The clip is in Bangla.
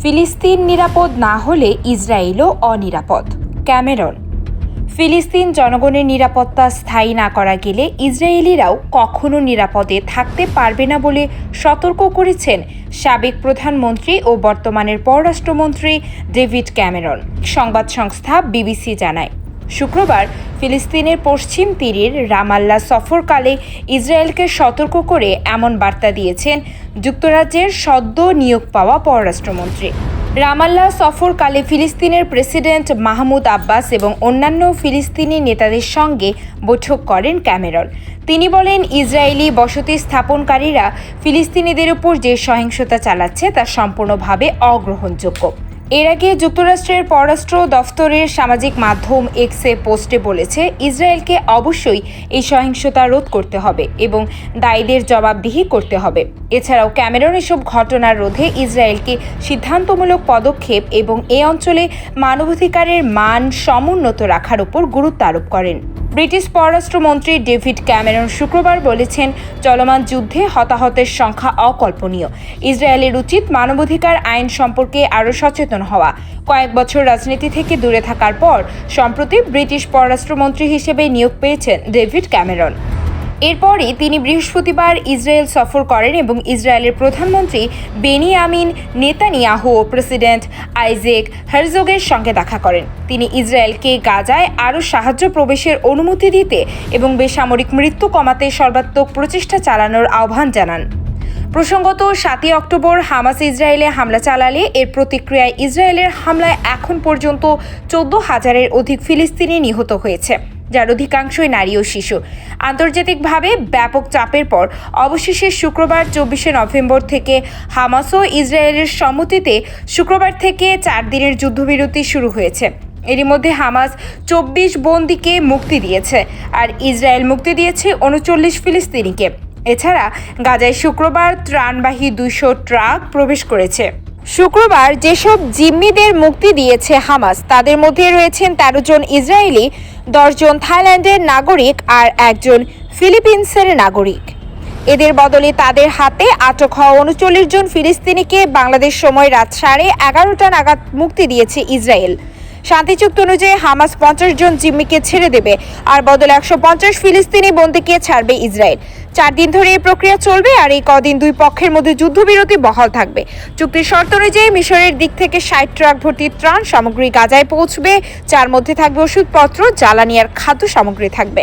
ফিলিস্তিন নিরাপদ না হলে ইসরায়েলও অনিরাপদ। ক্যামেরন। ফিলিস্তিন জনগণের নিরাপত্তা স্থায়ী না করা গেলে ইসরায়েলিরাও কখনো নিরাপদে থাকতে পারবে না বলে সতর্ক করেছেন সাবেক প্রধানমন্ত্রী ও বর্তমানের পররাষ্ট্রমন্ত্রী ডেভিড ক্যামেরন। সংবাদ সংস্থা বিবিসি জানায়, শুক্রবার ফিলিস্তিনের পশ্চিম তীরের রামাল্লা সফরকালে ইসরায়েলকে সতর্ক করে এমন বার্তা দিয়েছেন যুক্তরাজ্যের সদ্য নিয়োগ পাওয়া পররাষ্ট্রমন্ত্রী। রামাল্লা সফরকালে ফিলিস্তিনের প্রেসিডেন্ট মাহমুদ আব্বাস এবং অন্যান্য ফিলিস্তিনি নেতাদের সঙ্গে বৈঠক করেন ক্যামেরন। তিনি বলেন, ইসরায়েলি বসতি স্থাপনকারীরা ফিলিস্তিনিদের উপর যে সহিংসতা চালাচ্ছে তা সম্পূর্ণভাবে অগ্রহণযোগ্য। এর আগে যুক্তরাষ্ট্রের পররাষ্ট্র দফতরের সামাজিক মাধ্যম এক্সে পোস্টে বলেছে, ইসরায়েলকে অবশ্যই এই সহিংসতা রোধ করতে হবে এবং দায়ীদের জবাবদিহি করতে হবে। এছাড়াও ক্যামেরন এসব ঘটনার রোধে ইসরায়েলকে সিদ্ধান্তমূলক পদক্ষেপ এবং এ অঞ্চলে মানবাধিকারের মান সমুন্নত রাখার উপর গুরুত্ব আরোপ করেন। ব্রিটিশ পররাষ্ট্রমন্ত্রী ডেভিড ক্যামেরন শুক্রবার বলেছেন, চলমান যুদ্ধে হতাহতের সংখ্যা অকল্পনীয়। ইসরায়েলের উচিত মানবাধিকার আইন সম্পর্কে আরও সচেতন হওয়া। কয়েক বছর রাজনীতি থেকে দূরে থাকার পর সম্প্রতি ব্রিটিশ পররাষ্ট্রমন্ত্রী হিসেবে নিয়োগ পেয়েছেন ডেভিড ক্যামেরন। এরপরই তিনি বৃহস্পতিবার ইসরায়েল সফর করেন এবং ইসরায়েলের প্রধানমন্ত্রী বেনিয়ামিন নেতানিয়াহু ও প্রেসিডেন্ট আইজ্যাক হারজোগের সঙ্গে দেখা করেন। তিনি ইসরায়েলকে গাজায় আরও সাহায্য প্রবেশের অনুমতি দিতে এবং বেসামরিক মৃত্যু কমাতে সর্বাত্মক প্রচেষ্টা চালানোর আহ্বান জানান। প্রসঙ্গত, 7 অক্টোবর হামাস ইসরায়েলে হামলা চালালে এর প্রতিক্রিয়ায় ইসরায়েলের হামলায় এখন পর্যন্ত 14,000-এর অধিক ফিলিস্তিনি নিহত হয়েছে, যার অধিকাংশই নারী ও শিশু। আন্তর্জাতিকভাবে ব্যাপক চাপের পর অবশেষে শুক্রবার 24 নভেম্বর থেকে হামাস ও ইসরায়েলের সম্মতিতে শুক্রবার থেকে 4 দিনের যুদ্ধবিরতি শুরু হয়েছে। এরই মধ্যে হামাস 24 বন্দীকে মুক্তি দিয়েছে আর ইসরায়েল মুক্তি দিয়েছে 39 ফিলিস্তিনিকে। এছাড়া গাজায় শুক্রবার ত্রাণবাহী 200 ট্রাক প্রবেশ করেছে। শুক্রবার যেসব জিম্মিদের মুক্তি দিয়েছে হামাস, তাদের মধ্যে রয়েছেন 13 জন ইসরায়েলি, 10 জন থাইল্যান্ডের নাগরিক আর 1 জন ফিলিপিন্সের নাগরিক। এদের বদলে তাদের হাতে আটক হওয়া 39 জন ফিলিস্তিনিকে বাংলাদেশ সময় রাত 11:30 নাগাদ মুক্তি দিয়েছে ইসরায়েল। শান্তি চুক্তি অনুযায়ী হামাস 50 জন জিম্মিকে ছেড়ে দেবে আর বদলে 150 ফিলিস্তিনি বন্দীকে ছাড়বে ইসরায়েল। 4 দিন ধরে এই প্রক্রিয়া চলবে আর এই কদিন দুই পক্ষের মধ্যে যুদ্ধবিরতি বহাল থাকবে। চুক্তির শর্ত অনুযায়ী মিশরের দিক থেকে 60 ট্রাক ভর্তি ত্রাণ সামগ্রী গাজায় পৌঁছবে, যার মধ্যে থাকবে ওষুধপত্র, জ্বালানি আর খাদ্য সামগ্রী থাকবে।